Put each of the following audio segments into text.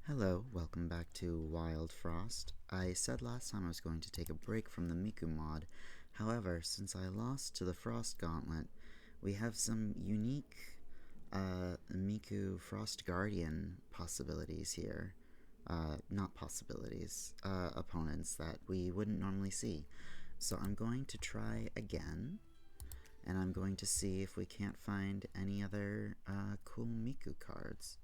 Hello, welcome back to Wildfrost. I said last time I was going to take a break from the Miku mod. However, since I lost to the Frost Gauntlet, we have some unique Miku Frost Guardian possibilities here. Not possibilities, opponents that we wouldn't normally see. So I'm going to try again, and I'm going to see if we can't find any other cool Miku cards.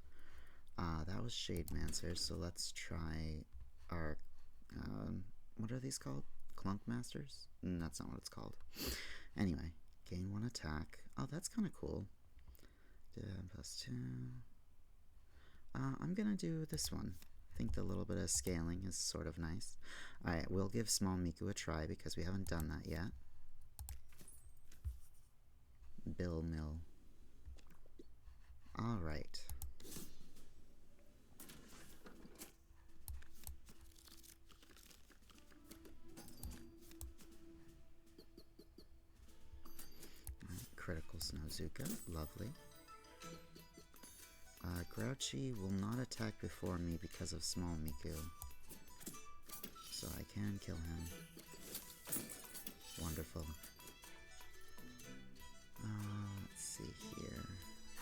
That was Shade Mancer, so let's try our, what are these called? Clunk Masters? That's not what it's called. Anyway, gain 1 attack. Oh, that's kind of cool. +2. I'm gonna do this one. I think the little bit of scaling is sort of nice. Alright, we'll give Small Miku a try because we haven't done that yet. Bill Mill. Alright. Critical Snowzuka, lovely. Grouchy will not attack before me because of Small Miku, so I can kill him. Wonderful. Let's see here.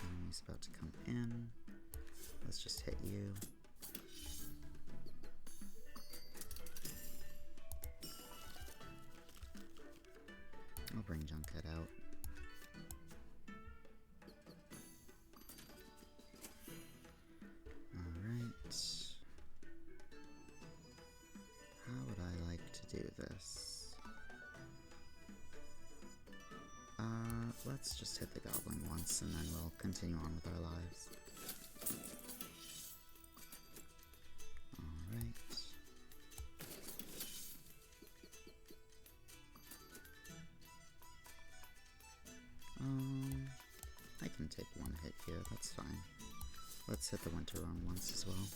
Enemy's about to come in. Let's just hit you. I'll bring Junkhead out. How would I like to do this? Let's just hit the goblin once and then we'll continue on with our lives. Alright. I can take 1 hit here, that's fine. Let's hit the Winter Run once as well.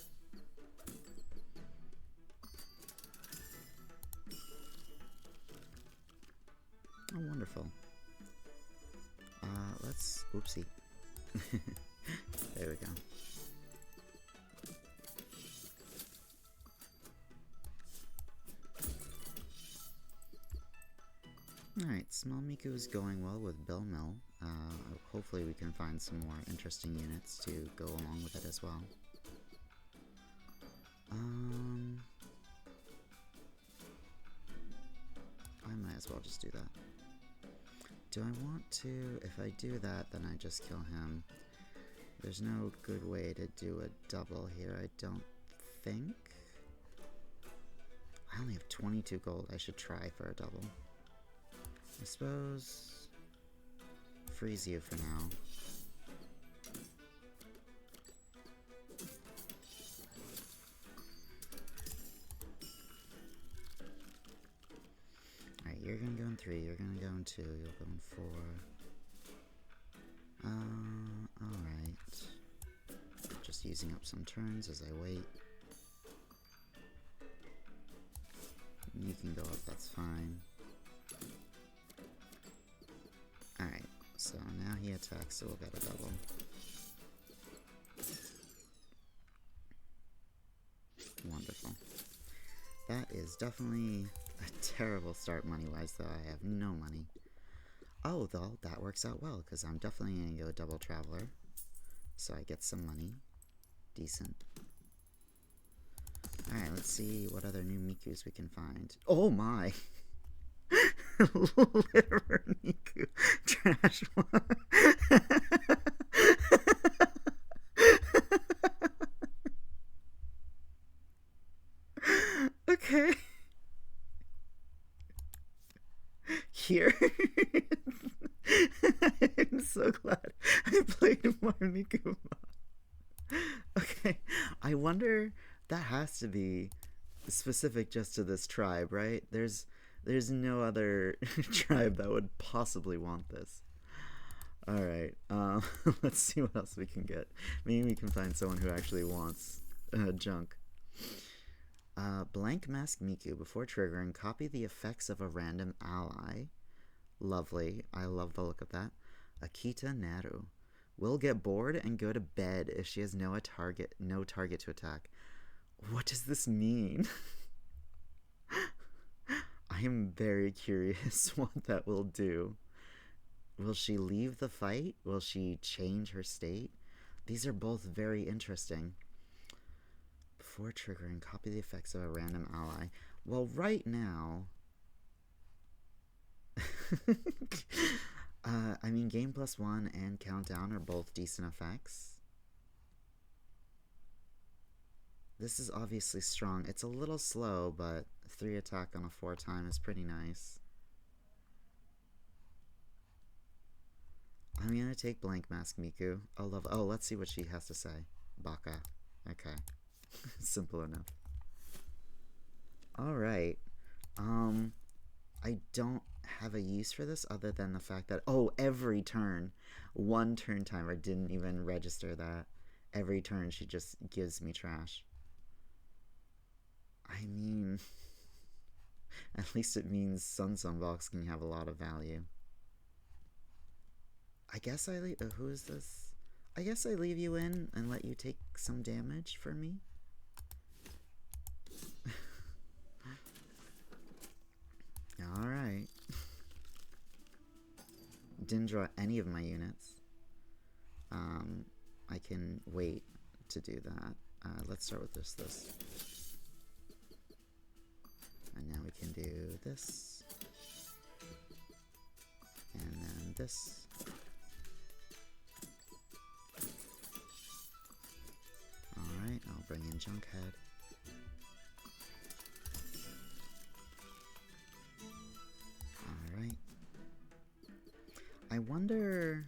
Oh, wonderful. Let's... Oopsie. There we go. Alright, Small Miku is going well with Bill Mill. Hopefully we can find some more interesting units to go along with it as well. I might as well just do that. Do I want to? If I do that, then I just kill him. There's no good way to do a double here, I don't think. I only have 22 gold. I should try for a double. I suppose... freeze you for now. Alright, you're gonna go in 3, you're gonna go in 2, you'll go in 4. Alright. Just using up some turns as I wait. You can go up, that's fine. Alright, so now he attacks, so we'll get a double. Wonderful. That is definitely a terrible start money-wise, though I have no money. Oh, though, that works out well, because I'm definitely going to go Double Traveler. So I get some money. Decent. Alright, let's see what other new Mikus we can find. Oh my! Litterer Miku. Trash one. Okay. Here. I'm so glad I played more Miku. Okay, I wonder, that has to be specific just to this tribe, right? There's no other tribe that would possibly want this. Alright, let's see what else we can get. Maybe we can find someone who actually wants junk. Blank Mask Miku. Before triggering, copy the effects of a random ally. Lovely. I love the look of that. Akita Naru. Will get bored and go to bed if she has no target to attack. What does this mean? I am very curious what that will do. Will she leave the fight? Will she change her state? These are both very interesting. Before triggering, copy the effects of a random ally. Well, right now... I mean, Game Plus 1 and Countdown are both decent effects. This is obviously strong. It's a little slow, but 3 attack on a 4 time is pretty nice. I'm gonna take blank Mask Miku. Oh, let's see what she has to say. Baka. Okay. Simple enough. Alright. I don't have a use for this other than the fact that, every turn. 1 turn timer didn't even register that. Every turn she just gives me trash. I mean, at least it means Sun Box can have a lot of value. I guess I leave... who is this? I guess I leave you in and let you take some damage for me. Alright. Didn't draw any of my units. I can wait to do that. Let's start with this. And now we can do this. And then this. Alright, I'll bring in Junkhead. Alright. I wonder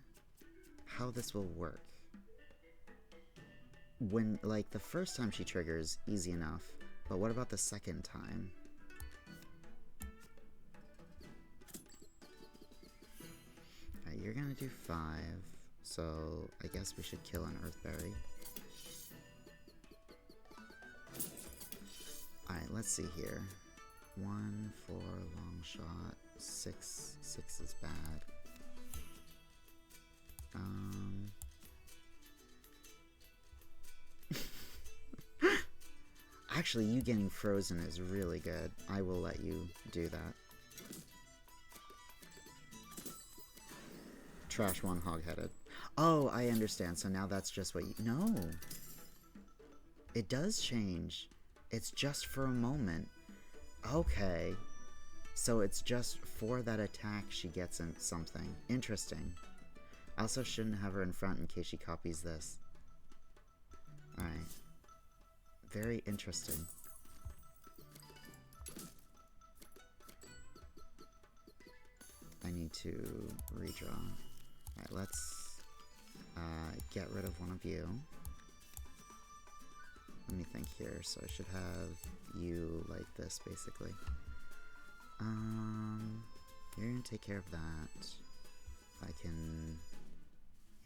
how this will work. When, like, the first time she triggers, easy enough. But what about the second time? Alright, you're gonna do 5. So, I guess we should kill an Earthberry. Alright, let's see here. 1, 4, long shot. 6 is bad. Actually, you getting frozen is really good. I will let you do that. Trash 1 hog-headed. Oh, I understand. So now that's just what you... No! It does change. It's just for a moment. Okay. So it's just for that attack she gets in something. Interesting. I also shouldn't have her in front in case she copies this. Alright. Very interesting. I need to redraw. Alright, let's get rid of one of you. Let me think here. So I should have you like this, basically. You're gonna take care of that. I can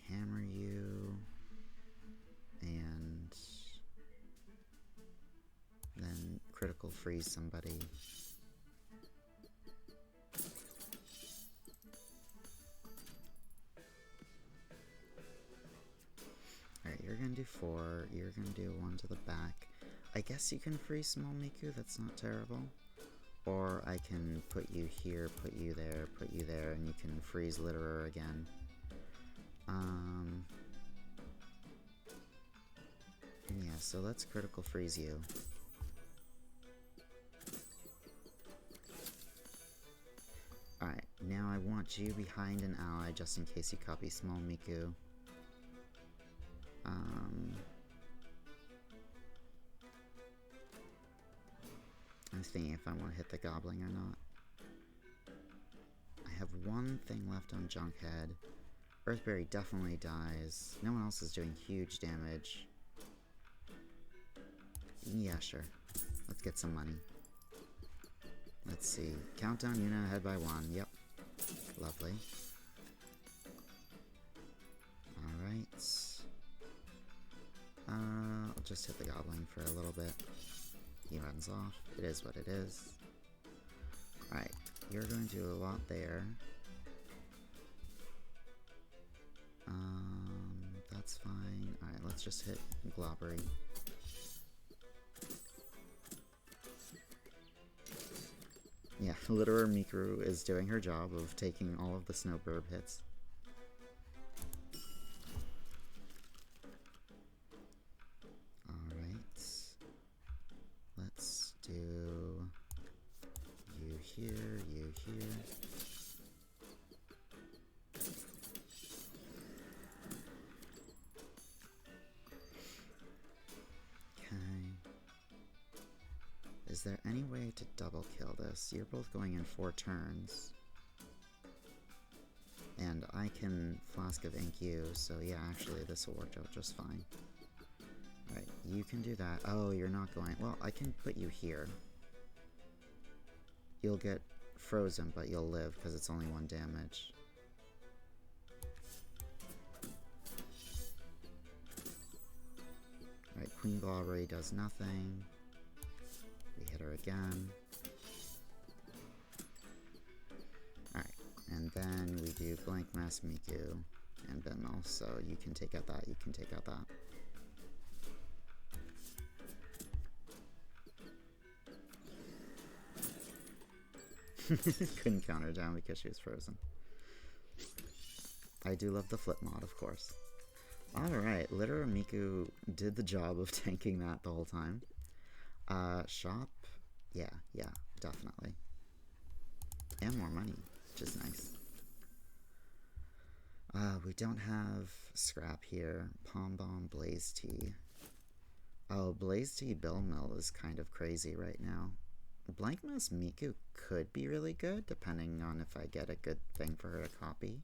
hammer you and then critical freeze somebody. Alright, you're gonna do 4, you're gonna do 1 to the back. I guess you can freeze small Miku, that's not terrible. Or I can put you here, put you there, and you can freeze Litterer again. Yeah, so let's critical freeze you. Alright, now I want you behind an ally just in case you copy small Miku. I'm thinking if I want to hit the Goblin or not. I have 1 thing left on Junkhead. Earthberry definitely dies. No one else is doing huge damage. Yeah, sure. Let's get some money. Let's see. Countdown unit ahead by 1. Yep. Lovely. Alright. I'll just hit the Goblin for a little bit. He runs off. It is what it is. Alright. You're going to do a lot there. That's fine. Alright, let's just hit Globbery. Yeah, Litterer Miku is doing her job of taking all of the Snowburb hits. Alright. Let's do you here, you here. Is there any way to double kill this? You're both going in 4 turns. And I can Flask of Ink you, so yeah, actually this will work out just fine. Alright, you can do that. Oh, you're not going... Well, I can put you here. You'll get frozen, but you'll live, because it's only 1 damage. Alright, Queen Ball already does nothing. We hit her again. Alright, and then we do blank Mask Miku and Benmal, so you can take out that, you can take out that. Couldn't counter down because she was frozen. I do love the flip mod, of course. Alright, Litterer Miku did the job of tanking that the whole time. Shop? Yeah, definitely. And more money, which is nice. We don't have scrap here. Pom Bomb, Blaze Tea. Oh, Blaze Tea Bill Mill is kind of crazy right now. Blank Mask Miku could be really good, depending on if I get a good thing for her to copy.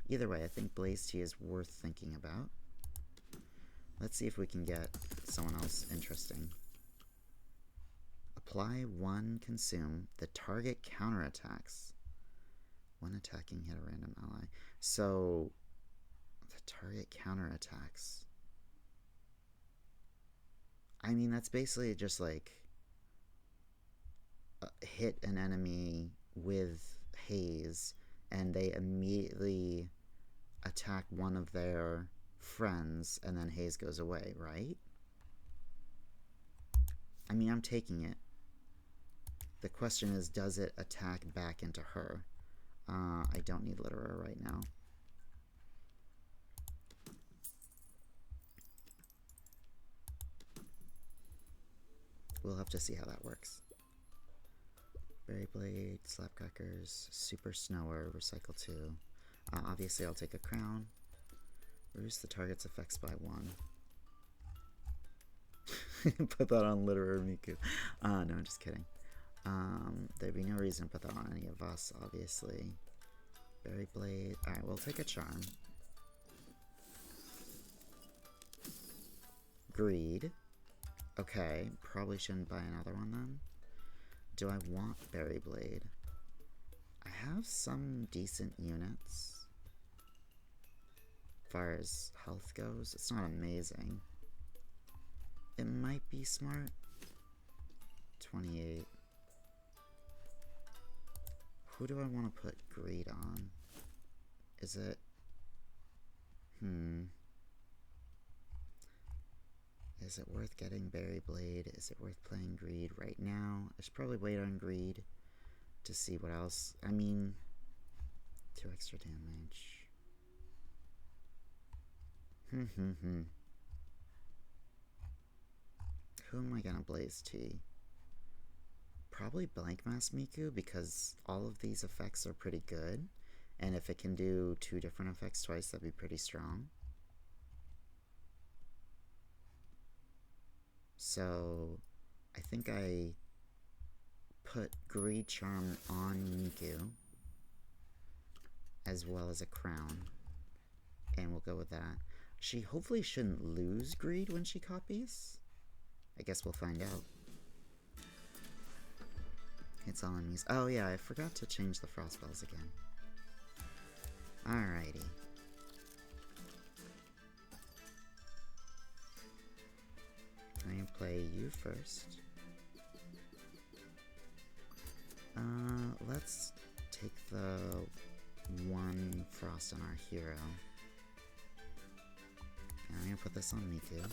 Either way, I think Blaze Tea is worth thinking about. Let's see if we can get someone else interesting. Apply 1, consume. The target counterattacks. When attacking, hit a random ally. So, the target counterattacks. I mean, that's basically just like hit an enemy with haze and they immediately attack one of their friends and then haze goes away, right? I mean, I'm taking it. The question is, does it attack back into her? I don't need Litterer right now. We'll have to see how that works. Berry Blade, Slapcrackers, Super Snower, Recycle 2. Obviously, I'll take a Crown. Reduce the target's effects by 1. Put that on Litterer Miku. No, I'm just kidding. There'd be no reason to put that on any of us, obviously. Berry Blade. Alright, we'll take a Charm. Greed. Okay, probably shouldn't buy another one then. Do I want Berry Blade? I have some decent units. As far as health goes, it's not amazing. It might be smart. 28. Who do I want to put Greed on? Is it... Is it worth getting Berry Blade? Is it worth playing Greed right now? I should probably wait on Greed to see what else. I mean, 2 extra damage. Who am I gonna Blaze Tea? Probably Blank Mask Miku, because all of these effects are pretty good. And if it can do 2 different effects twice, that'd be pretty strong. So, I think I put Greed Charm on Miku, as well as a Crown, and we'll go with that. She hopefully shouldn't lose Greed when she copies. I guess we'll find out. It's all enemies. Oh yeah, I forgot to change the frost spells again. Alrighty. I'm gonna play you first. Let's take the 1 frost on our hero. And I'm gonna put this on Miku.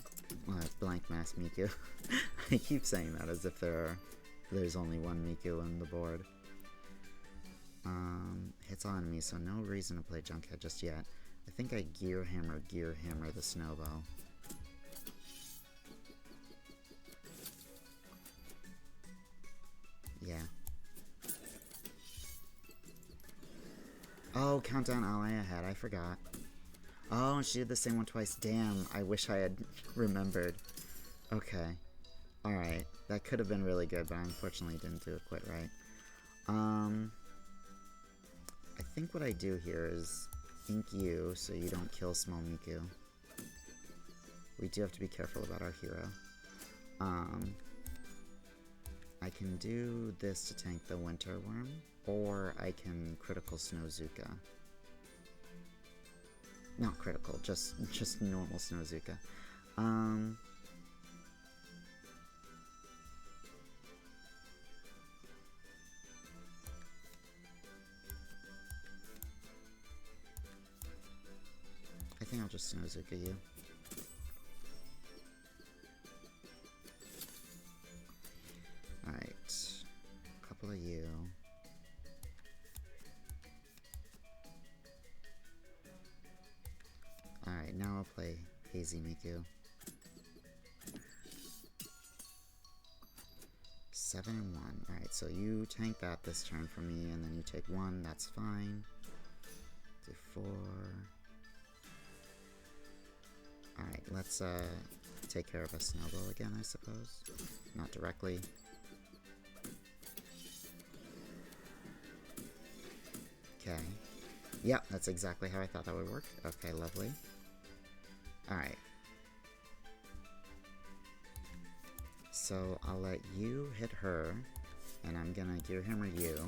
Well, it's Blank Mask Miku. I keep saying that as if there's only 1 Miku on the board. Hits all enemies, so no reason to play Junkhead just yet. I think I Gear Hammer the Snowball. Yeah. Oh, countdown ally ahead, I forgot. Oh, she did the same one twice. Damn, I wish I had remembered. Okay. Alright, that could have been really good, but I unfortunately didn't do it quite right. I think what I do here is ink you so you don't kill small Miku. We do have to be careful about our hero. I can do this to tank the Winter Worm, or I can critical Snowzuka. Not critical, just normal Snowzuka. I think I'll just Snowzuka you. Alright. A couple of you. Alright, now I'll play Hazy Miku. 7 and 1. Alright, so you tank that this turn for me, and then you take 1, that's fine. Do 4. Alright, let's take care of a Snowball again, I suppose. Not directly. Okay. Yeah, that's exactly how I thought that would work. Okay, lovely. Alright. So I'll let you hit her, and I'm gonna Gear Hammer you,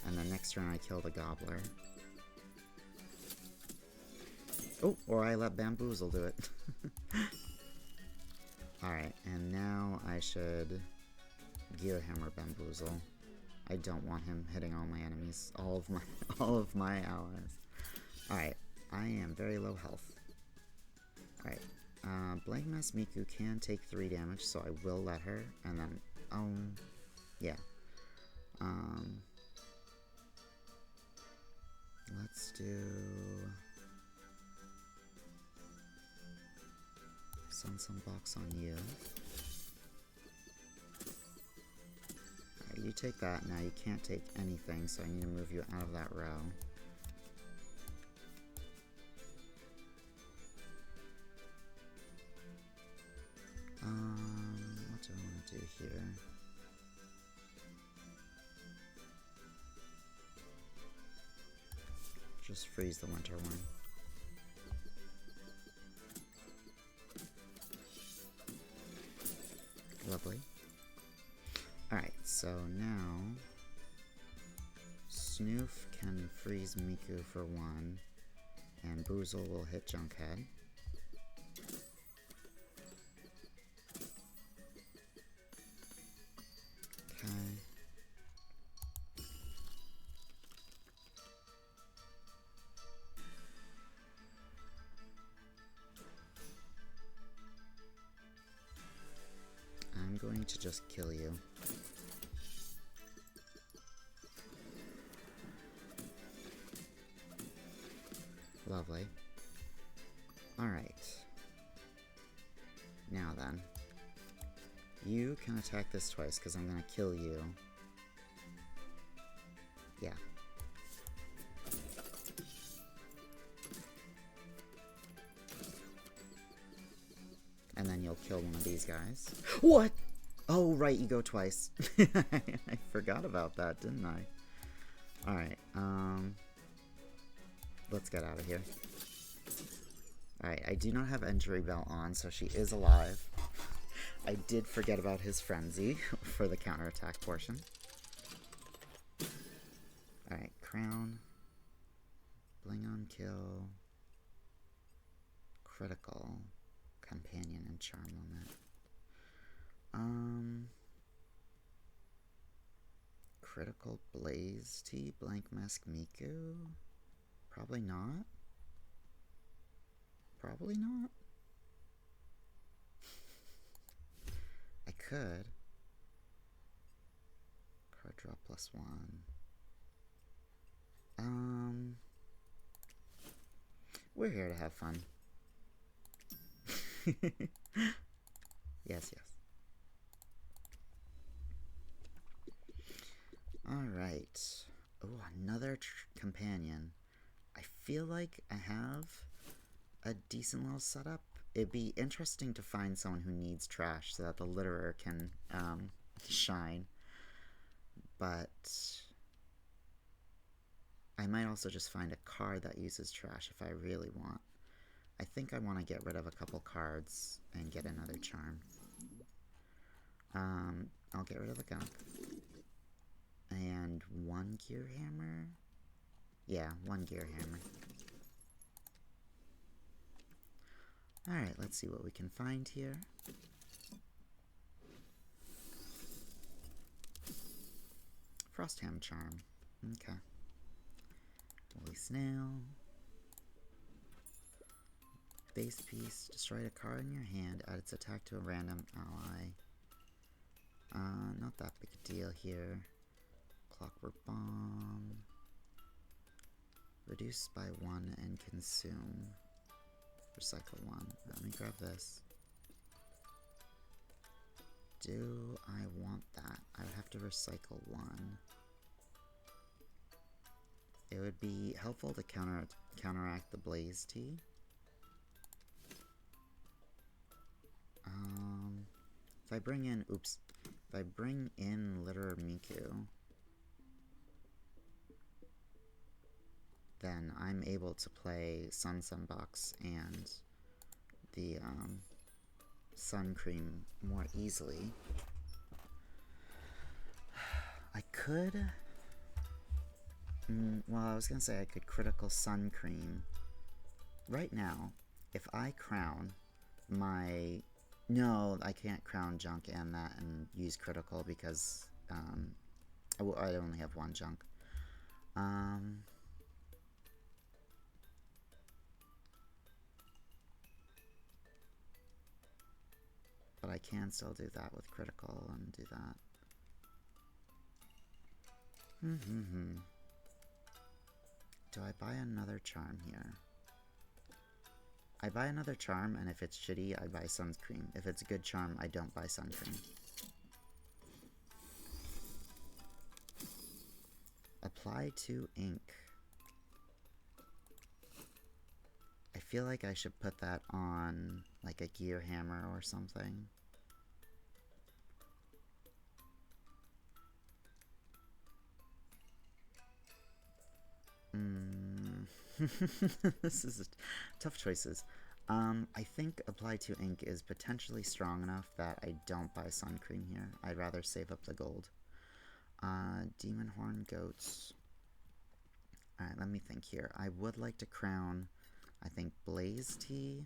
and then next turn I kill the Gobbler. Oh, or I let Bamboozle do it. Alright, and now I should Gear Hammer Bamboozle. I don't want him hitting all my enemies, all of my allies. Alright, I am very low health. Alright, Blank Mask Miku can take 3 damage, so I will let her, and then, yeah. Let's do Sun Box on you. Alright, you take that. Now you can't take anything, so I need to move you out of that row. What do I want to do here? Just freeze the Winter Worm. Lovely. Alright, so now Snoof can freeze Miku for 1, and Boozle will hit Junkhead. Okay. I'm going to just kill you. Lovely. Alright. Now then. You can attack this twice, because I'm going to kill you. Yeah. And then you'll kill one of these guys. What? Oh, right, you go twice. I forgot about that, didn't I? Alright, let's get out of here. Alright, I do not have Entry Bell on, so she is alive. I did forget about his Frenzy for the counterattack portion. Alright, Crown. Bling on kill. Critical. Companion and Charm Limit. Critical Blaze Tea, Blank Mask Miku? Probably not. Probably not. I could. Card draw +1. We're here to have fun. Yes, yes. Alright. Oh, another companion. I feel like I have a decent little setup. It'd be interesting to find someone who needs trash so that the Litterer can shine. But I might also just find a card that uses trash if I really want. I think I want to get rid of a couple cards and get another charm. I'll get rid of the gunk. And one gear hammer? Yeah, one gear hammer. Alright, let's see what we can find here. Frostham charm. Okay. Woolly snail. Base piece. Destroy a card in your hand. Add its attack to a random ally. Not that big a deal here. Clockwork bomb. Reduce by 1 and consume. Recycle 1. Let me grab this. Do I want that? I would have to recycle 1. It would be helpful to counteract the blaze tea. If I bring in, if I bring in Litterer Miku, then I'm able to play Sun Box and the Sun Cream more easily. I could, well, I was gonna say I could critical Sun Cream. Right now, if I crown my, no, I can't crown junk and that and use critical because I only have one junk. But I can still do that with critical and do that. Do I buy another charm here? I buy another charm, and if it's shitty, I buy Sun Cream. If it's a good charm, I don't buy Sun Cream. Apply to ink. I feel like I should put that on, like, a gear hammer or something. This is tough choices. I think apply to ink is potentially strong enough that I don't buy Sun Cream here. I'd rather save up the gold. Demon Horn Goats. Alright, let me think here. I would like to crown, I think, Blaze Tea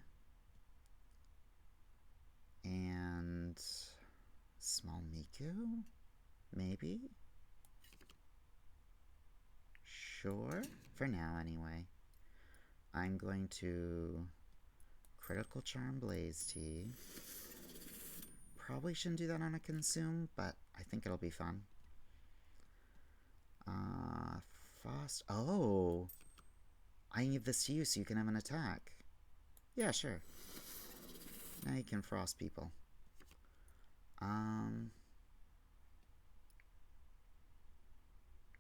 and Small Miku? Maybe? Sure. For now, anyway. I'm going to critical charm Blaze Tea. Probably shouldn't do that on a consume, but I think it'll be fun. Frost. Oh! I can give this to you so you can have an attack. Yeah, sure. Now you can frost people.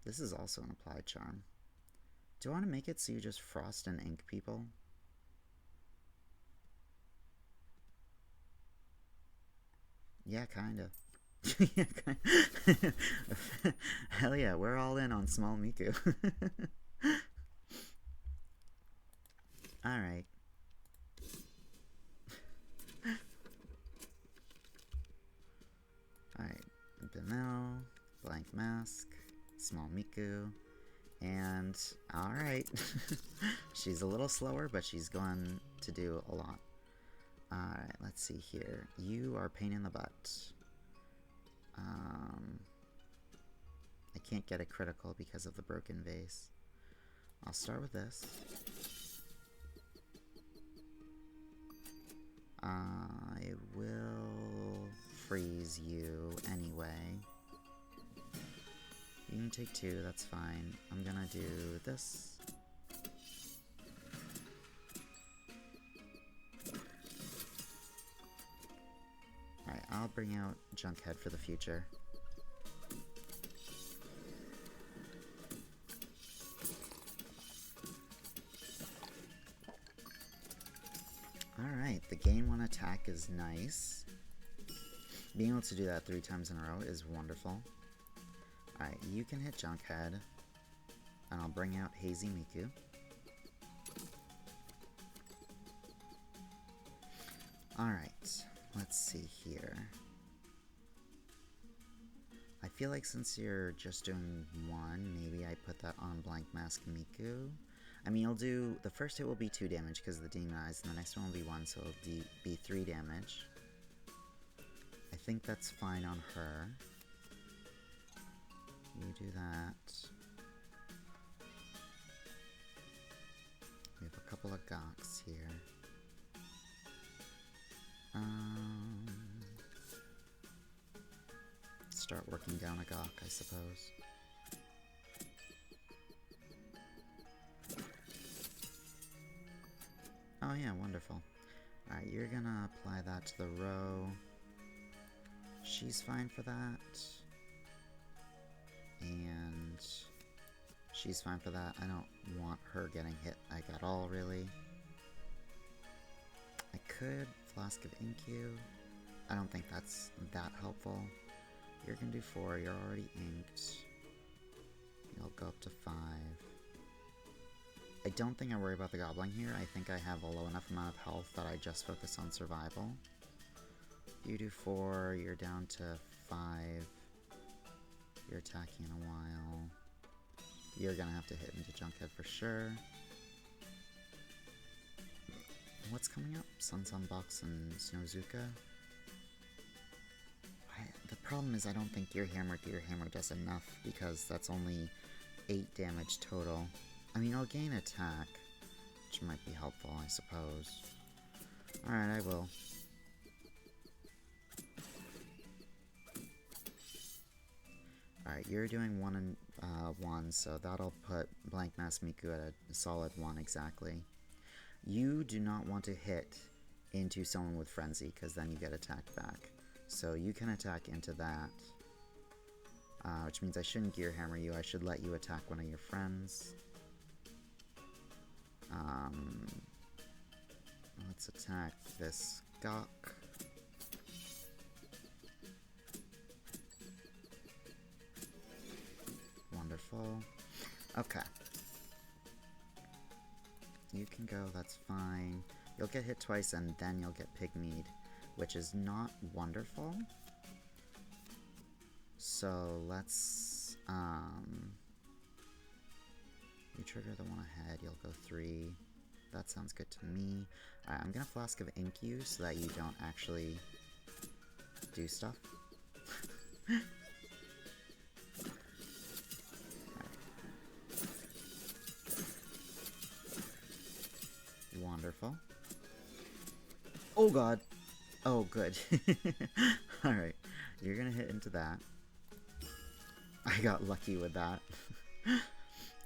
This is also an applied charm. Do I want to make it so you just frost and ink people? Yeah, kinda. Yeah, kinda. Hell yeah, we're all in on Small Miku. Alright. Alright. Benel, Blank Mask, Small Miku, and alright. She's a little slower, but she's going to do a lot. Alright, let's see here. You are a pain in the butt. I can't get a critical because of the broken vase. I'll start with this. I will freeze you anyway. You can take 2, that's fine. I'm gonna do this. Alright, I'll bring out Junkhead for the future. Alright, the gain 1 attack is nice. Being able to do that 3 times in a row is wonderful. Alright, you can hit Junkhead, and I'll bring out Hazy Miku. Alright, let's see here. I feel like since you're just doing 1, maybe I put that on blank Mask Miku. I mean, you'll do, the first hit will be 2 damage because of the Demon Eyes, and the next one will be 1, so it'll be 3 damage. I think that's fine on her. You do that. We have a couple of Goks here. Start working down a Gok, I suppose. Oh yeah, wonderful. Alright, you're gonna apply that to the row. She's fine for that. And she's fine for that. I don't want her getting hit like at all, really. I could Flask of Ink-You. I don't think that's that helpful. You're gonna do 4, you're already inked. You'll go up to 5. I don't think I worry about the Goblin here. I think I have a low enough amount of health that I just focus on survival. You do 4, you're down to 5. You're attacking in a while. You're gonna have to hit into Junkhead for sure. What's coming up? Sun Box and Snowzuka? The problem is I don't think Gear Hammer does enough because that's only 8 damage total. I mean, I'll gain attack, which might be helpful, I suppose. Alright, I will. Alright, you're doing 1 and 1, so that'll put blank Mask Miku at a solid 1 exactly. You do not want to hit into someone with Frenzy, because then you get attacked back. So you can attack into that, which means I shouldn't Gear Hammer you, I should let you attack one of your friends. Let's attack this Gok. Wonderful. Okay. You can go, that's fine. You'll get hit twice and then you'll get Pygmead, which is not wonderful. So let's, you trigger the one ahead, you'll go 3. That sounds good to me. Alright, I'm gonna Flask of Ink-You so that you don't actually do stuff. Wonderful. Oh god! Oh, good. Alright, you're gonna hit into that. I got lucky with that.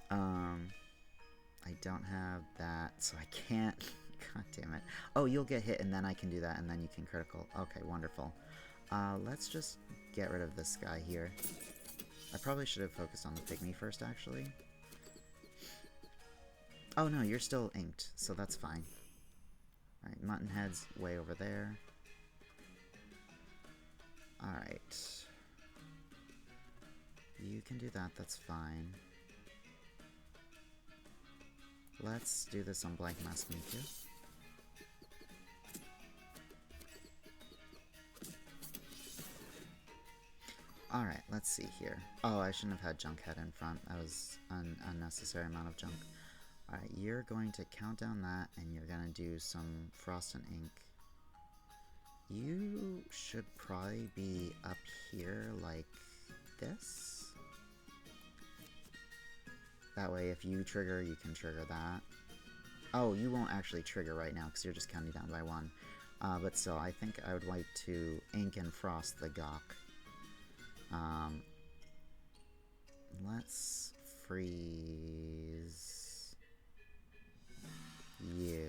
I don't have that, so I can't. God damn it. Oh, you'll get hit, and then I can do that, and then you can critical. Okay, wonderful. Let's just get rid of this guy here. I probably should have focused on the Pygmy first, actually. Oh no, you're still inked, so that's fine. Alright, Mutton Head's way over there. Alright. You can do that, that's fine. Let's do this on blank Mask Miku. Alright, let's see here. Oh, I shouldn't have had Junkhead in front. That was an unnecessary amount of junk. Alright, you're going to count down that, and you're going to do some Frost and Ink. You should probably be up here like this. That way, if you trigger, you can trigger that. Oh, you won't actually trigger right now, because you're just counting down by 1. But still, I think I would like to Ink and Frost the Gok. Let's freeze you.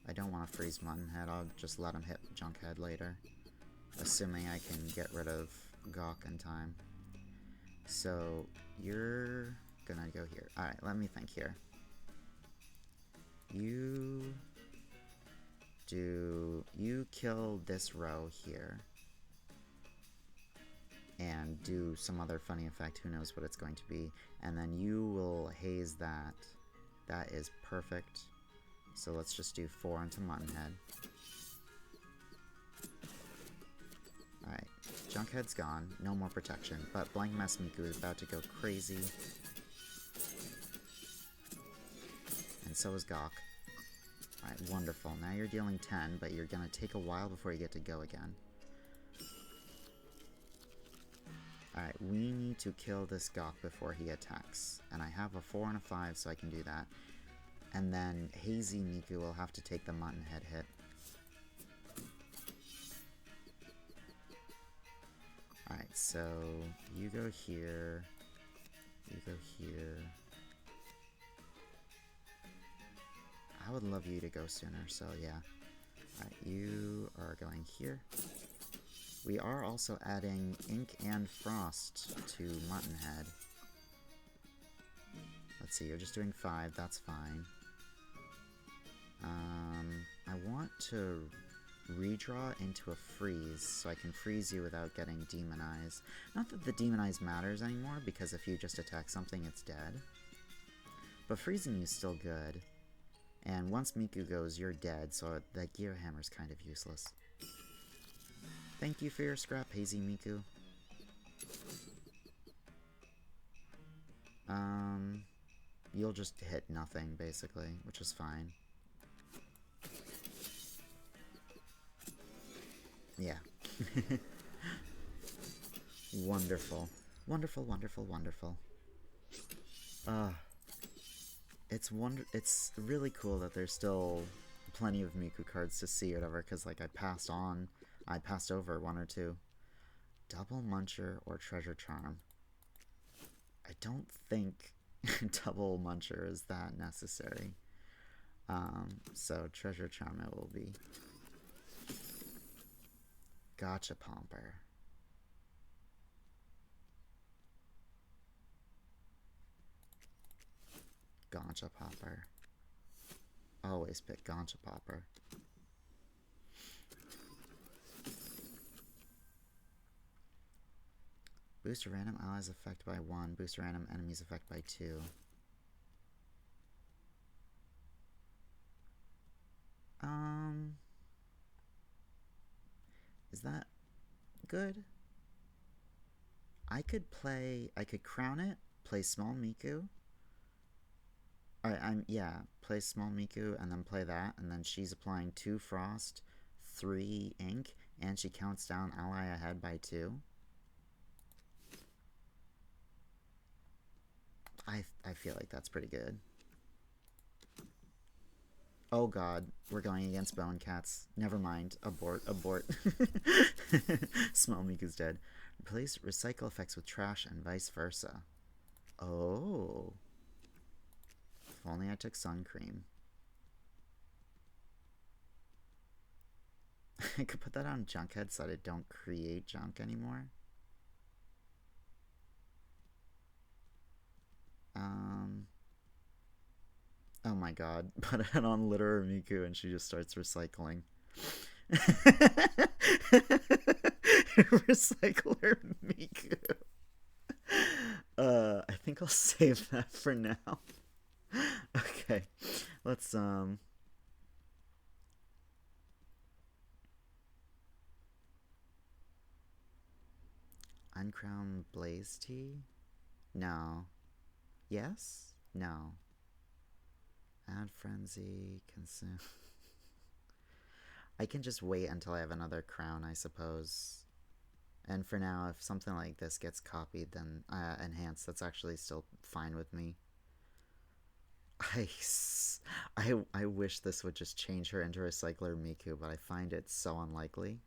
I don't want to freeze Muttonhead, I'll just let him hit Junkhead later. Assuming I can get rid of Gawk in time. So, you're gonna go here. Alright, let me think here. You kill this row here. And do some other funny effect, who knows what it's going to be. And then you will haze that. That is perfect. So let's just do 4 into Muttonhead. Alright, Junkhead's gone, no more protection, but Blank Mask Miku is about to go crazy. And so is Gawk. Alright, wonderful. Now you're dealing 10, but you're gonna take a while before you get to go again. Alright, we need to kill this Gawk before he attacks. And I have a 4 and a 5, so I can do that. And then Hazy Miku will have to take the Muttonhead hit. Alright, so you go here. You go here. I would love you to go sooner, so yeah. Alright, you are going here. We are also adding Ink and Frost to Muttonhead. Let's see, you're just doing 5, that's fine. I want to redraw into a freeze, so I can freeze you without getting demonized. Not that the demonize matters anymore, because if you just attack something, it's dead. But freezing you is still good. And once Miku goes, you're dead, so that Gear Hammer's kind of useless. Thank you for your scrap, Hazy Miku. You'll just hit nothing, basically, which is fine. Yeah. Wonderful. Wonderful, wonderful, wonderful. It's really cool that there's still plenty of Miku cards to see or whatever, because like I passed over 1 or 2. Double Muncher or Treasure Charm. I don't think Double Muncher is that necessary. So Treasure Charm it will be. Gotcha Pomper. Gotcha Popper. Always pick Gotcha Popper. Boost a random allies effect by 1. Boost a random enemies effect by 2. Is that good? I could crown it, play Small Miku. Alright, play Small Miku and then play that, and then she's applying 2 Frost, 3 Ink, and she counts down ally ahead by 2. I feel like that's pretty good. Oh god, we're going against Bone Cats. Never mind. Abort, abort. Small Miku's dead. Replace recycle effects with trash and vice versa. Oh. If only I took sun cream. I could put that on Junkhead so that I don't create junk anymore. Oh my god, put it on Litterer Miku and she just starts recycling. Recycler Miku. I think I'll save that for now. Okay, let's Uncrown Blaze Tea? No. Yes? No. Add Frenzy, consume. I can just wait until I have another crown, I suppose. And for now, if something like this gets copied, then enhanced, that's actually still fine with me. I wish this would just change her into Recycler Miku, but I find it so unlikely.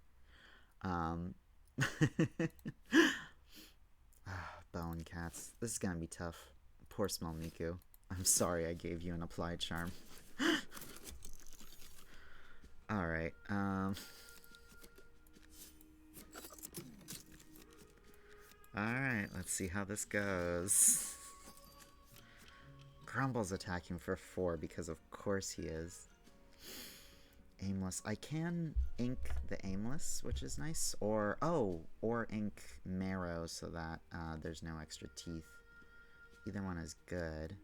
bone cats. This is gonna be tough. Poor small Miku. I'm sorry I gave you an applied charm. Alright, alright, let's see how this goes. Grumble's attacking for 4 because of course he is. Aimless. I can ink the Aimless, which is nice. Or ink Marrow so that there's no extra teeth. Either one is good.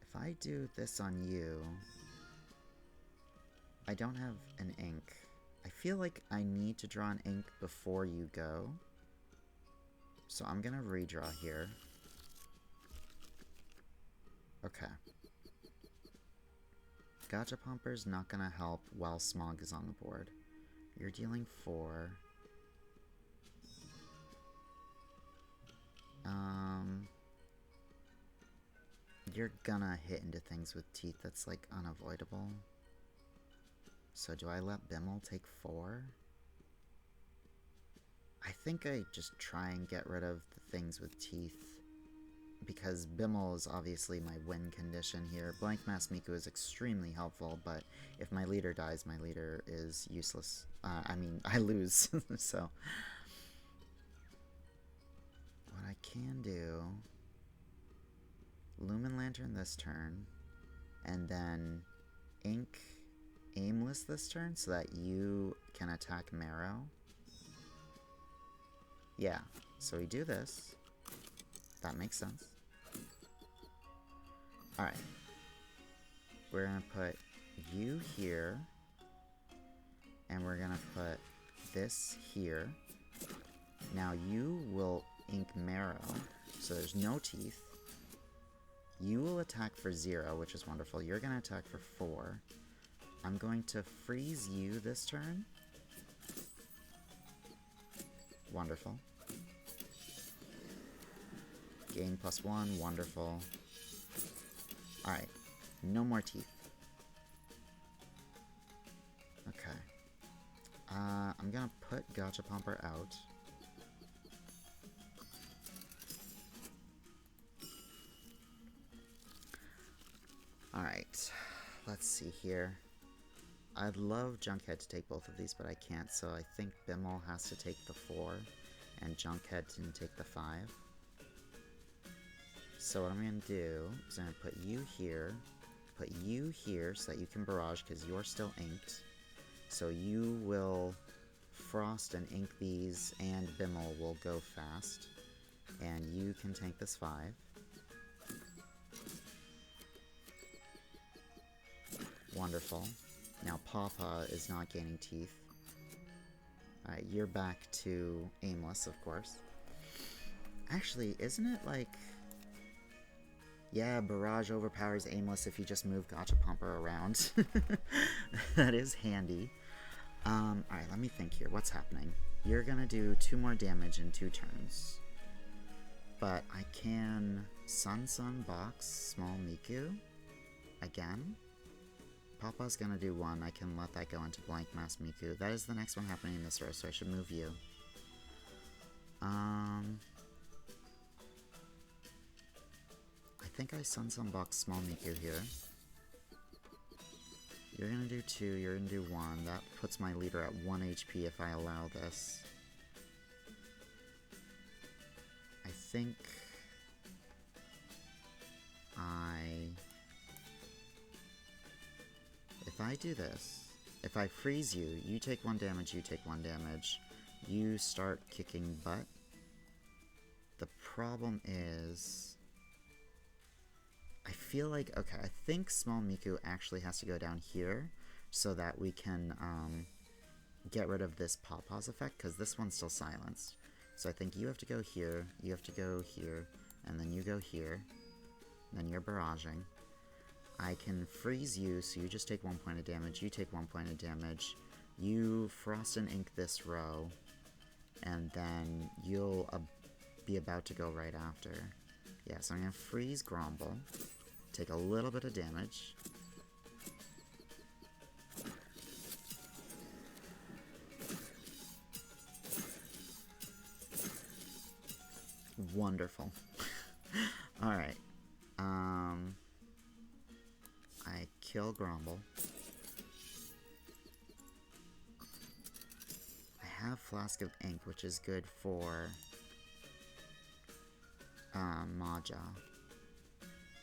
If I do this on you, I don't have an ink. I feel like I need to draw an ink before you go. So I'm gonna redraw here. Okay. Gachapomper's not gonna help while Smog is on the board. You're dealing 4. You're gonna hit into things with teeth that's like unavoidable. So do I let Bimmel take 4? I think I just try and get rid of the things with teeth, because Bimmel is obviously my win condition here. Blank Mask Miku is extremely helpful, but if my leader dies, my leader is useless. I mean, I lose, so... What I can do... Lumen Lantern this turn, and then ink Aimless this turn so that you can attack Marrow. Yeah, so we do this. That makes sense. Alright. We're gonna put you here, and we're gonna put this here. Now you will ink Marrow, so there's no teeth. You will attack for 0, which is wonderful. You're gonna attack for 4. I'm going to freeze you this turn. Wonderful. Gain +1, wonderful. Alright, no more teeth. Okay. I'm gonna put Gachapomper out. Alright, let's see here. I'd love Junkhead to take both of these, but I can't, so I think Bimmel has to take the 4, and Junkhead can take the 5. So what I'm going to do is I'm going to put you here so that you can barrage because you're still inked. So you will frost and ink these, and Bimmel will go fast. And you can tank this 5. Wonderful. Now Pawpaw is not gaining teeth. Alright, you're back to Aimless, of course. Actually, isn't it like... Yeah, Barrage overpowers Aimless if you just move Gachapomper around. That is handy. Alright, let me think here. What's happening? You're gonna do 2 more damage in 2 turns. But I can Sun box Small Miku again. Papa's gonna do 1. I can let that go into Blank Mask Miku. That is the next one happening in this row, so I should move you. I think I Sun box Small Miku here. You're gonna do 2, you're gonna do 1. That puts my leader at 1 HP if I allow this. I think if I do this, if I freeze you, you take 1 damage, you take 1 damage, you start kicking butt. The problem is, I feel like, okay, I think Small Miku actually has to go down here so that we can get rid of this Pawpaws effect, because this one's still silenced. So I think you have to go here, you have to go here, and then you go here, and then you're barraging. I can freeze you, so you just take 1 point of damage, you take 1 point of damage, you frost and ink this row, and then you'll be about to go right after. Yeah, so I'm going to freeze Gromble, take a little bit of damage. Wonderful. Alright. I kill Grumble. I have Flask of Ink, which is good for Maja.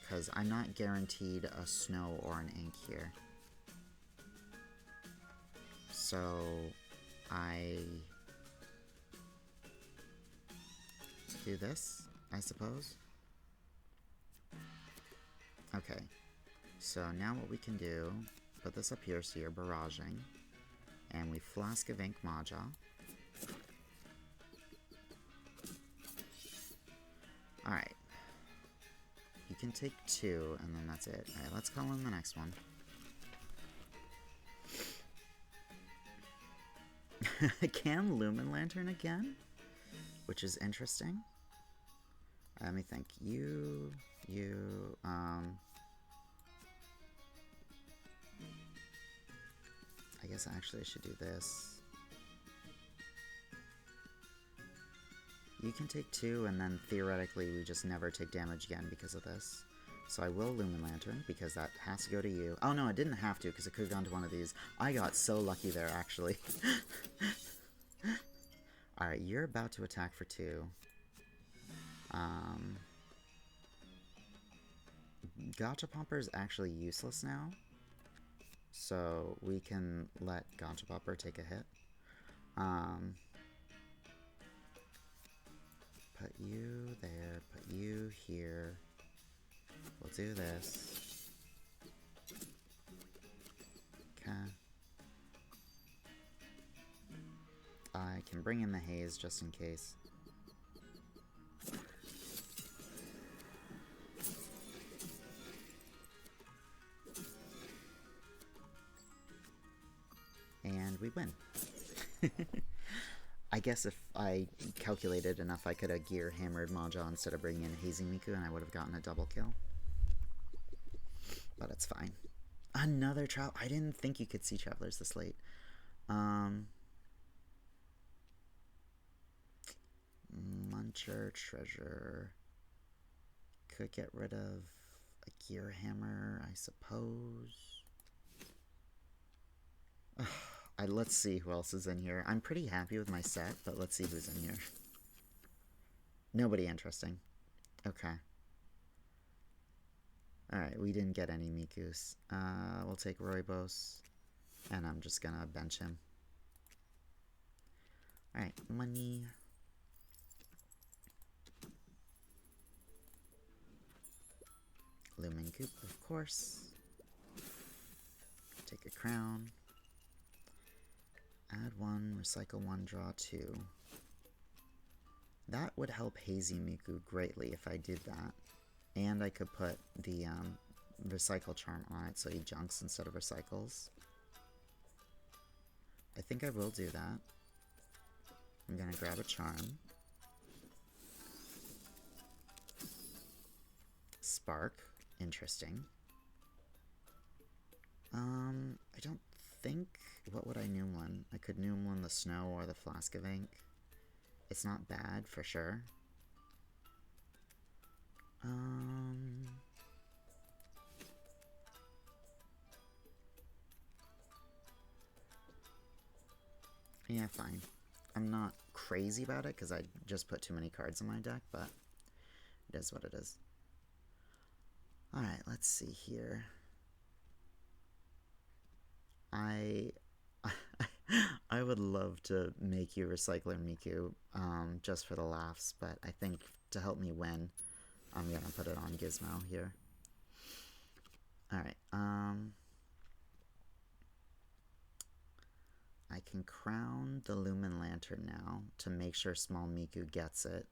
Because I'm not guaranteed a snow or an ink here. So I do this, I suppose. Okay, so now what we can do, put this up here so you're barraging, and we Flask of Ink Maja. Alright. You can take 2, and then that's it. Alright, let's call in the next one. Can Lumen Lantern again? Which is interesting. Let me think. I guess actually I should do this. You can take 2, and then theoretically we just never take damage again because of this. So I will Lumen Lantern, because that has to go to you. Oh no, it didn't have to, because it could have gone to one of these. I got so lucky there, actually. Alright, you're about to attack for 2. Gachapomper is actually useless now. So we can let Gachapomper take a hit. Put you there, put you here. We'll do this. Okay. I can bring in the haze just in case. And we win. I guess if I calculated enough, I could have gear hammered Maja instead of bringing in Hazy Miku, and I would have gotten a double kill. But it's fine. Another Travel. I didn't think you could see Travelers this late. Muncher, Treasure. Could get rid of a Gear Hammer, I suppose. Let's see who else is in here. I'm pretty happy with my set, but let's see who's in here. Nobody interesting. Okay. Alright, we didn't get any Mikus. We'll take Roybos, and I'm just gonna bench him. Alright, money. Lumen Goop, of course. Take a crown. Add 1, recycle 1, draw 2. That would help Hazy Miku greatly if I did that. And I could put the recycle charm on it so he junks instead of recycles. I think I will do that. I'm gonna grab a charm. Spark. Interesting. I don't think... What would I Noomlin? I could Noomlin the Snow or the Flask of Ink. It's not bad, for sure. Yeah, fine. I'm not crazy about it, because I just put too many cards in my deck, but it is what it is. Alright, let's see here. I would love to make you Recycler Miku, just for the laughs, but I think to help me win, I'm gonna put it on Gizmo here. Alright, I can crown the Lumen Lantern now to make sure Small Miku gets it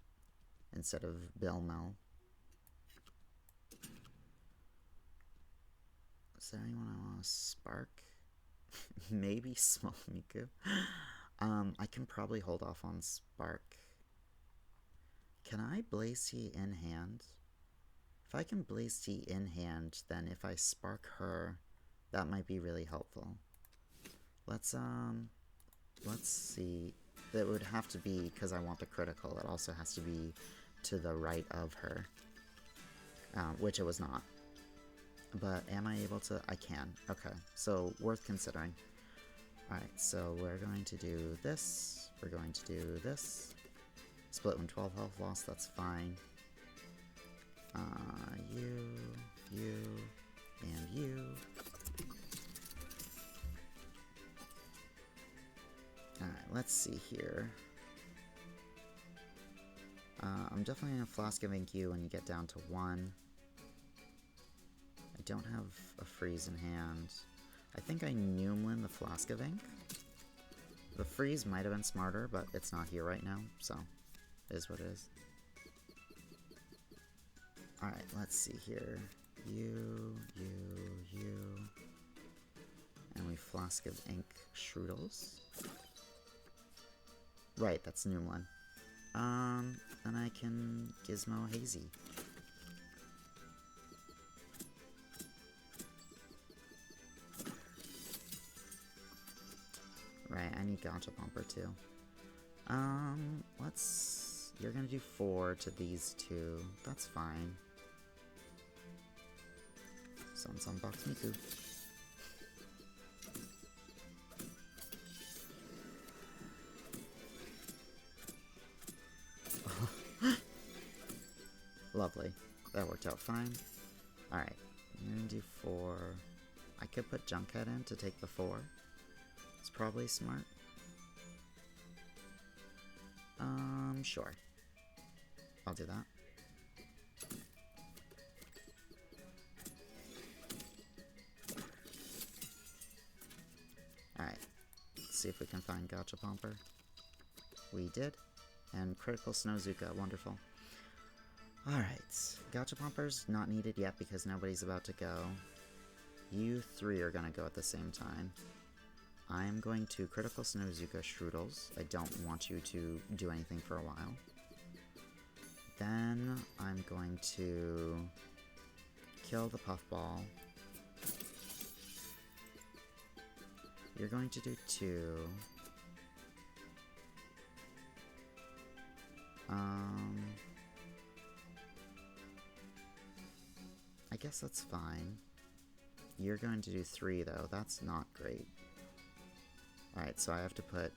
instead of Bilmo. Is there anyone I want to spark? Maybe Small Miku. I can probably hold off on Spark. Can I Blaze Tea in hand? If I can Blaze Tea in hand, then if I spark her, that might be really helpful. Let's see. That would have to be, because I want the critical, it also has to be to the right of her, which it was not. But am I able to? I can. Okay, so worth considering. Alright, so we're going to do this. We're going to do this. Split when 12 health loss, that's fine. You, and you. Alright, let's see here. I'm definitely going to Flask of Ink you when you get down to 1. I don't have a freeze in hand. I think I Noomlin the Flask of Ink. The freeze might have been smarter, but it's not here right now, so it is what it is. Alright, let's see here. You. And we Flask of Ink Shroodles. Right, that's Noomlin. Then I can Gizmo Hazy. Right, I need Gotcha Bumper too. You're gonna do 4 to these 2. That's fine. Sun Box Miku. Lovely. That worked out fine. Alright, I'm gonna do 4. I could put Junkhead in to take the 4. It's probably smart. Sure. I'll do that. Alright. Let's see if we can find Gotcha Pomper. We did. And Critical Snowzuka. Wonderful. Alright. Gotcha Pomper's not needed yet because nobody's about to go. You 3 are gonna go at the same time. I'm going to Critical Snowzuka Shroodles. I don't want you to do anything for a while. Then I'm going to kill the Puffball. You're going to do 2. I guess that's fine. You're going to do 3 though. That's not great. Alright, so I have to put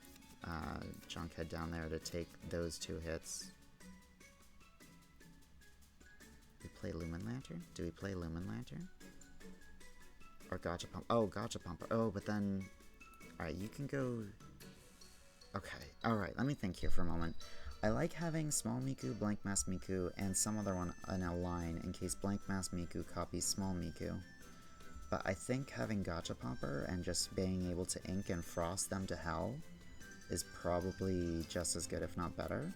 Junkhead down there to take those 2 hits. We play Lumen Lantern? Do we play Lumen Lantern? Or Gotcha Pump? Oh, Gotcha Pumper. Oh, but then... Alright, you can go... Okay, alright, let me think here for a moment. I like having Small Miku, Blank Mask Miku, and some other one in a line in case Blank Mask Miku copies Small Miku. But I think having Gotcha Pomper and just being able to ink and frost them to hell is probably just as good, if not better.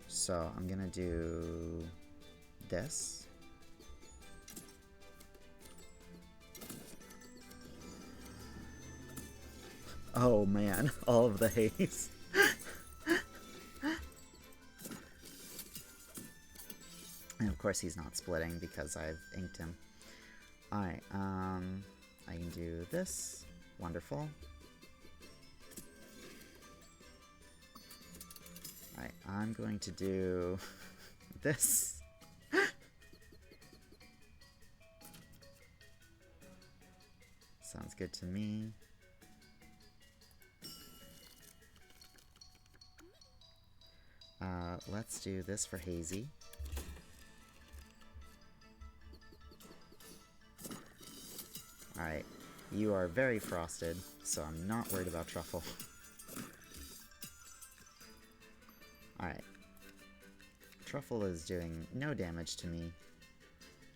So I'm gonna do this. Oh man, all of the haze. And of course he's not splitting because I've inked him. Alright, I can do this. Wonderful. Alright, I'm going to do this. Sounds good to me. Let's do this for Hazy. Alright, you are very frosted, so I'm not worried about Truffle. Alright. Truffle is doing no damage to me.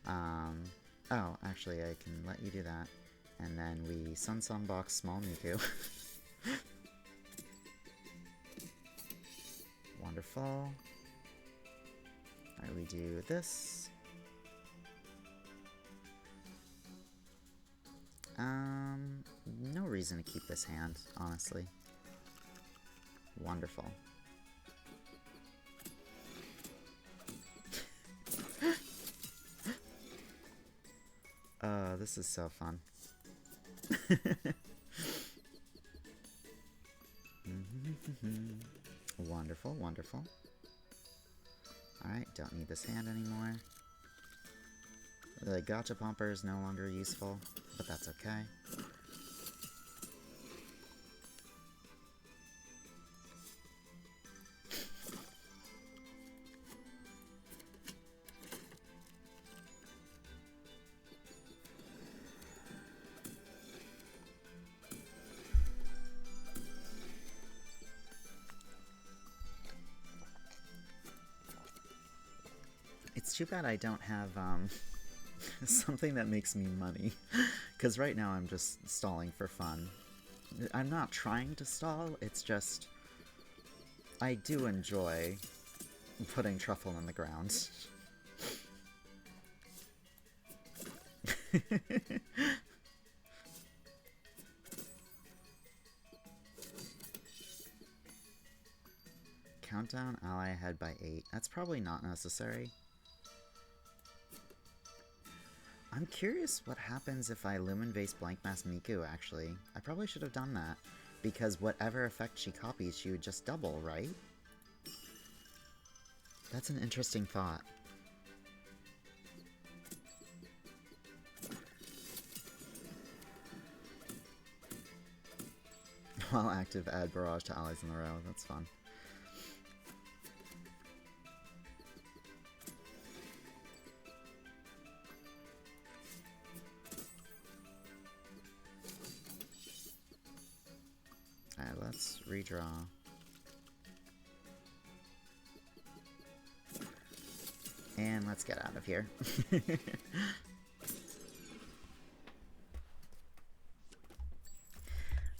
Oh, actually I can let you do that. And then we Sunbox Small Miku. Wonderful. Alright, we do this. No reason to keep this hand, honestly. Wonderful. This is so fun. Wonderful, wonderful. Alright, don't need this hand anymore. The Gotcha Pomper is no longer useful, but that's okay. It's too bad I don't have something that makes me money, because right now I'm just stalling for fun. I'm not trying to stall, it's just I do enjoy putting truffle in the ground. Countdown ally ahead by 8. That's probably not necessary. I'm curious what happens if I Lumen Vase Blank Mask Miku, actually. I probably should have done that, because whatever effect she copies, she would just double, right? That's an interesting thought. While active, add barrage to allies in a row. That's fun. Alright, let's redraw. And let's get out of here.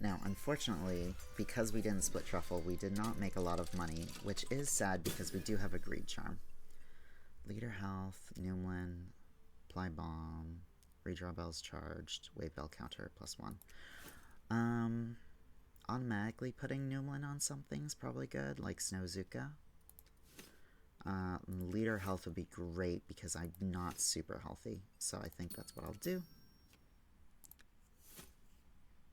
Now, unfortunately, because we didn't split Truffle, we did not make a lot of money, which is sad because we do have a Greed Charm. Leader Health, Noomlin, Apply Bomb, Redraw Bells charged, Wave Bell counter, +1. Automatically putting Noomlin on something's probably good, like Snowzuka. Leader Health would be great because I'm not super healthy, so I think that's what I'll do.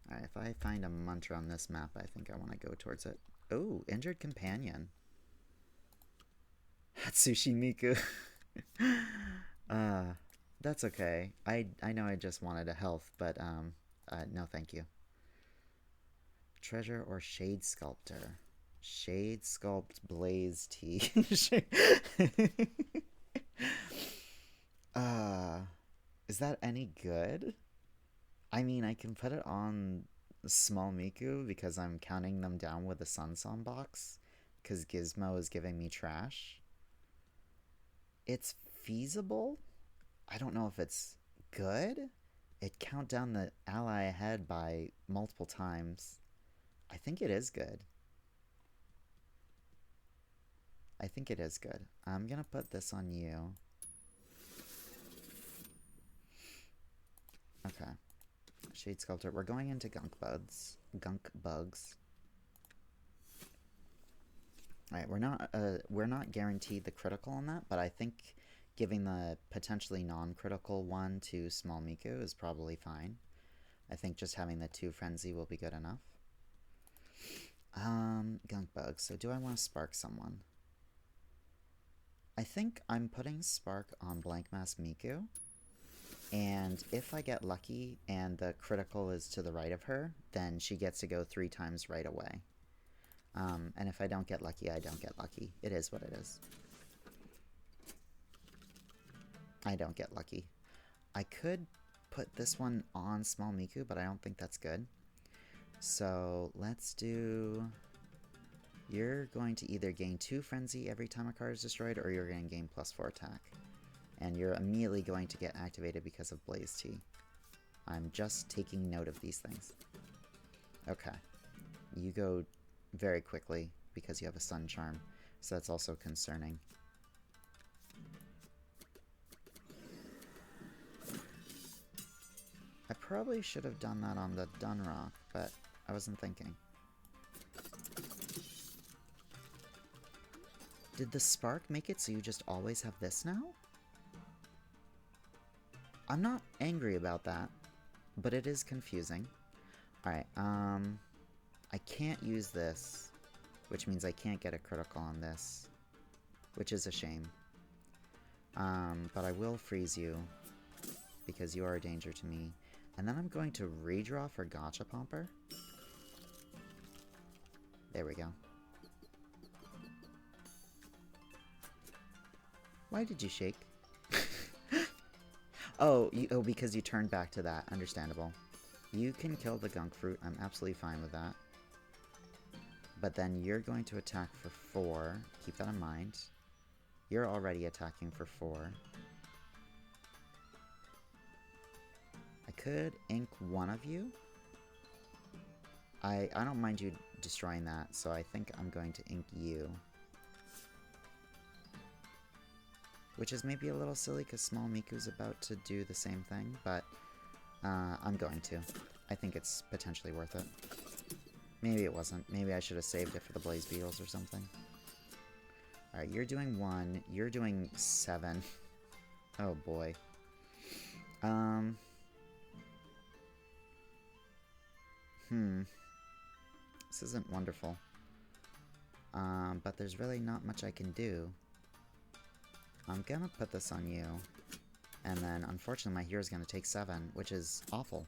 Alright, if I find a mantra on this map, I think I want to go towards it. Oh, Injured Companion. Hatsushi Miku. That's okay. I know I just wanted a health, but no thank you. Treasure or Shade Sculptor? Shade Sculpt Blaze Tea. Is that any good? I mean, I can put it on Small Miku because I'm counting them down with a Sun Song box because Gizmo is giving me trash. It's feasible. I don't know if it's good. It count down the ally ahead by multiple times. I think it is good. I think it is good. I'm gonna put this on you. Okay. Shade Sculptor. We're going into Gunk Bugs. Alright, we're not guaranteed the critical on that, but I think giving the potentially non-critical one to Small Miku is probably fine. I think just having the 2 Frenzy will be good enough. Gunk Bugs. So do I want to Spark someone? I think I'm putting Spark on Blank Mask Miku. And if I get lucky and the critical is to the right of her, then she gets to go 3 times right away. And if I don't get lucky, I don't get lucky. It is what it is. I don't get lucky. I could put this one on Small Miku, but I don't think that's good. So let's do... You're going to either gain 2 Frenzy every time a card is destroyed, or you're going to gain +4 attack. And you're immediately going to get activated because of Blaze Tea. I'm just taking note of these things. Okay. You go very quickly because you have a Sun Charm, so that's also concerning. I probably should have done that on the Dunrock, but I wasn't thinking. Did the Spark make it so you just always have this now? I'm not angry about that, but it is confusing. Alright, I can't use this, which means I can't get a critical on this, which is a shame. But I will freeze you because you are a danger to me. And then I'm going to redraw for Gotcha Pomper. There we go. Why did you shake? Oh, because you turned back to that. Understandable. You can kill the Gunk Fruit. I'm absolutely fine with that. But then you're going to attack for 4. Keep that in mind. You're already attacking for 4. I could ink one of you. I don't mind you destroying that, so I think I'm going to ink you. Which is maybe a little silly because Small Miku's about to do the same thing, but I'm going to. I think it's potentially worth it. Maybe it wasn't. Maybe I should have saved it for the Blaze Beetles or something. Alright, you're doing 1. You're doing 7. Oh boy. This isn't wonderful. But there's really not much I can do. I'm gonna put this on you. And then, unfortunately, my hero's gonna take 7, which is awful.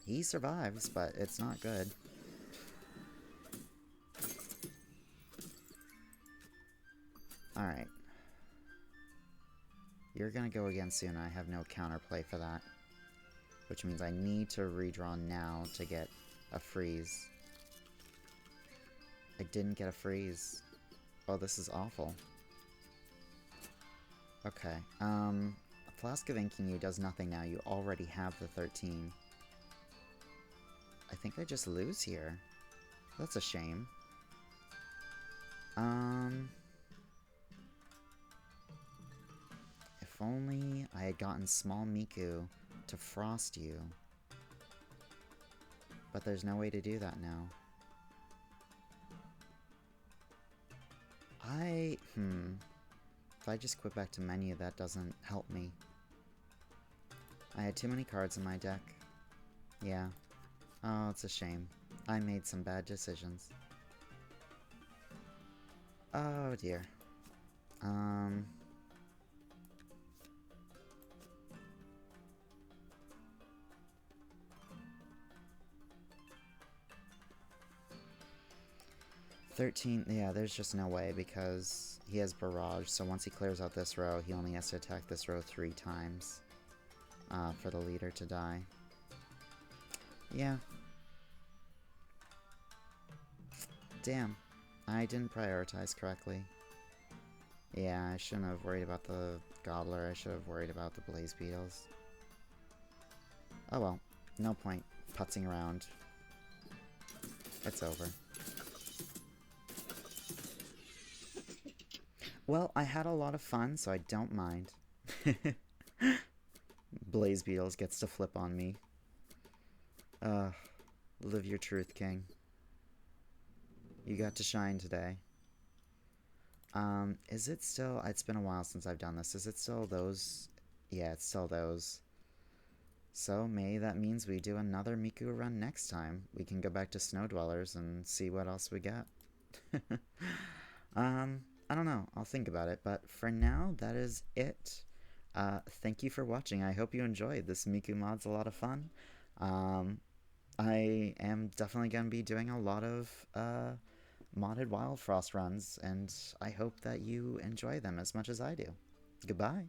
He survives, but it's not good. Alright. You're gonna go again soon. I have no counterplay for that. Which means I need to redraw now to get a freeze. I didn't get a freeze. Oh, this is awful. Okay, a Flask of Inking You does nothing now. You already have the 13. I think I just lose here. That's a shame. If only I had gotten Small Miku to frost you. But there's no way to do that now. If I just quit back to menu, that doesn't help me. I had too many cards in my deck. Yeah. Oh, it's a shame. I made some bad decisions. Oh dear. 13, yeah, there's just no way because he has Barrage, so once he clears out this row, he only has to attack this row 3 times for the leader to die. Yeah. Damn. I didn't prioritize correctly. Yeah, I shouldn't have worried about the Gobbler, I should have worried about the Blaze Beetles. Oh well, no point putzing around. It's over. Well, I had a lot of fun, so I don't mind. Blaze Beetles gets to flip on me. Live your truth, King. You got to shine today. Is it still... It's been a while since I've done this. Is it still those? Yeah, it's still those. So, maybe that means we do another Miku run next time. We can go back to Snow Dwellers and see what else we get. I don't know. I'll think about it. But for now, that is it. Thank you for watching. I hope you enjoyed. This Miku mod's a lot of fun. I am definitely going to be doing a lot of modded Wildfrost runs, and I hope that you enjoy them as much as I do. Goodbye.